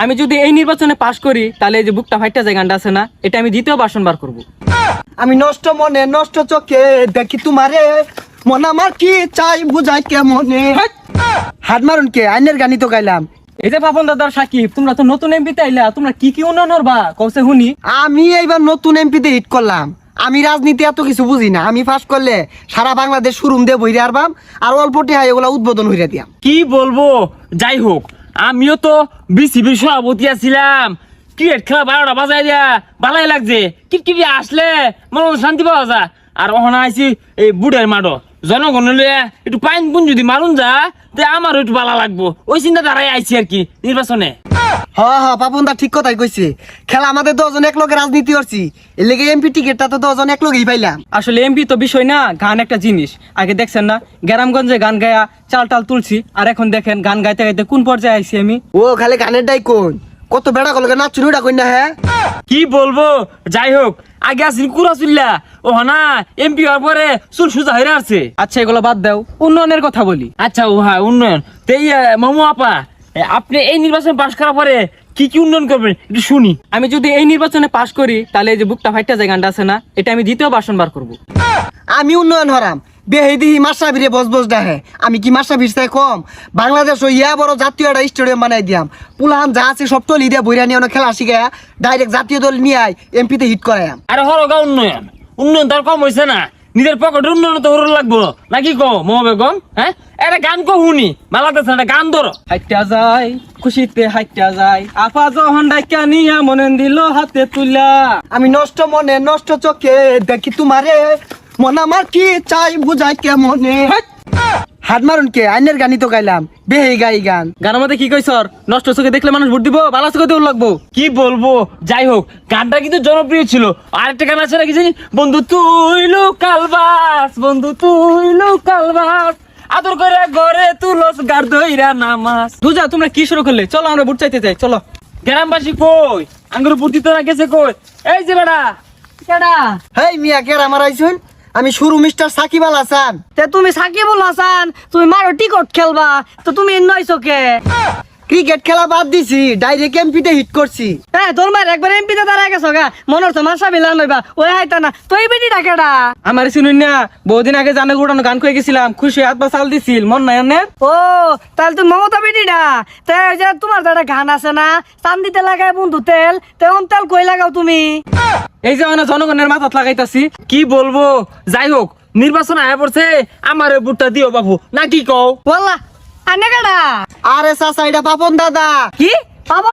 আমি যদি এই নির্বাচনে পাশ করি তাহলে এই যে বুকটা ফাইটটা যে গানটা আছে না, এটা আমি দ্বিতীয় ভাষণ বার করবো। আমি নষ্ট মনে নষ্ট চোখে দেখি তোমারে, মন আমার কি চাই বুঝাই কে মনে। হাত মারুন কে আইনের গানই তো গাইলাম। এই যে পাপন দাদার সাকিব, তোমরা তো নতুন এমপি তাইলা, তোমরা কি কি উন্নয়ন করবা কওছে শুনি। আমি এইবার নতুন এমপিতে হিট করলাম। আমি রাজনীতি এত কিছু বুঝি না। আমি ফাঁস করলে সারা বাংলাদেশ শোরুম দিয়ে বইরে আরবাম, আর অল্প টিহা এগুলা উদ্বোধন হইরা দিয়াম। কি বলবো, যাই হোক আমিও তো বিসিবির সভাপতি আছিলাম। ক্রিকেট খেলা 12টা বাজায় দিয়া ভালাই লাগছে। ক্রিকেট আসলে মনে শান্তি পাওয়া যায়। আর ওখানে আইছি এই বুড়ের মাঠো, জনগণের একটু পাইন পুন যদি মারুন যা তে আমারও একটু ভালো লাগবো, ওই চিন্তা দ্বারাই আইছি আর কি নির্বাচনে। হ্যাঁ পাপন দা ঠিক কথাই কইছে। খেলা আমাদের 10 জন এক লগে রাজনীতি করছি, এর লেগে এমপি টিকিটটা তো 10 জন এক লগেই পাইলাম। আসলে এমপি তো বিষয় না, গান একটা জিনিস। আগে দেখছেন না গ্রামগঞ্জে গান গায়া চাল টাল তুলছি, আর এখন দেখেন গান গাইতে গাইতে কোন পর্যায়ে আইছি আমি। ও খালি গানের ডাই কোন, কত বেড়া কলকে নাচুন ওটা কই না। হ্যাঁ কি বলবো, যাই হোক আগে আসি কুড়া চুল্লা, ও না এমপি হওয়ার পরে চুল সুজা হয়ে আসছে। আচ্ছা এগুলো বাদ দাও, উন্নয়নের কথা বলি। আচ্ছা ও হ্যাঁ উন্নয়ন তো এই মামু আপা, আপনি এই নির্বাচন পাশ করার পরে কি কি উন্নয়ন করবেন একটু শুনি। আমি যদি এই নির্বাচনে পাশ করি তাহলে এই যে বুকটা ফাইটটা যে গানটা আছে না, এটা আমি দ্বিতীয় ভাষণ বার করবো। আমি উন্নয়ন হরাম বেহেদি মাসাবিরে বস বস ডাহে। আমি কি মাসাবির চাই কম? বাংলাদেশ ইয়া বড় জাতীয় একটা স্টেডিয়াম বানাই দিয়াম। পুলাহান যা আছে সব টলি দিয়া বইরা নিয়ে খেলা শিখায় ডাইরেক্ট জাতীয় দল নিয়ে আয় এমপিতে হিট করায়াম। আরে হরগা উন্নয়ন, উন্নয়ন তার কম হয়েছে না, নিজের পকেটের উন্নয়ন তো হরো লাগবো নাকি কো মামা বেগম? হ্যাঁ একটা গান কো শুনি মালাতেছে, একটা গান ধরো। হাইটা যায় খুশিতে হাইটা যায়, আপা যখন ডাইকা নিয়া মনে দিল হাতে তুলা। আমি নষ্ট মনে নষ্ট চোখে দেখি তোমারে, মন আমার কি চাই বুঝাই কে মনে। হাত মারুন কে আইনের গানই তো গাইলাম, বেহে গাই গান। গানের মধ্যে কি কই স্যার, নষ্ট চোখে দেখলে মানুষ ভোট দিব, ভালো চোখে দেওয়া লাগবো। কি বলবো, যাই হোক গানটা কিন্তু জনপ্রিয় ছিল। আরেকটা গান আছে নাকি জানি, বন্ধু তুই লোকাল বাস, বন্ধু তুই লোকাল বাস, আদর করে ঘরে তুলস গার দইরা নামাস। দুজা তোমরা কি শুরু করলে, চলো আমরা ভোট চাইতে যাই চলো। গ্রামবাসী কই, আঙ্গুর বুদ্ধি তো না গেছে কই? এই যে বেড়া কেডা? হেই মিয়া কে আমার আইছুন? আমি শুরু মিস্টার সাকিব আল হাসান। তে তুমি সাকিবুল হাসান, তুমি মারো টিকট খেলবা, তো তুমি নয়ছো কে? ক্রিকেট খেলা বাদ দিছি, ডাইরেক্ট এমপিতে হিট করছি। হ্যাঁ তোর মার একবার এমপিতে দাঁড়া গেছো গা, মনে হচ্ছে মাসা বিলান লইবা, ওই হাইতা না তুই বেটিটা কেডা? আমার শুনুন না, বহুদিন আগে জানে উড়ানো গান কয়ে গেছিলাম, খুশি হাত পা চাল দিছিল, মন নাই আনে? ও তাহলে তুই মমতা বেটিটা। তে ওই যে তোমার একটা গান আছে না, চান্দিতে লাগায় বন্ধু তেল, তেমন তেল কই লাগাও তুমি? এই যে মানে জনগণের মাথাত লাগাইতাছি। কি বলবো, যাই হোক নির্বাচন আয়া পড়ছে, আমার বুটটা দিও বাবু নাকি কও? বললা আনে কেডা? আরে চাচা এটা পাপন দাদা। কি বাবা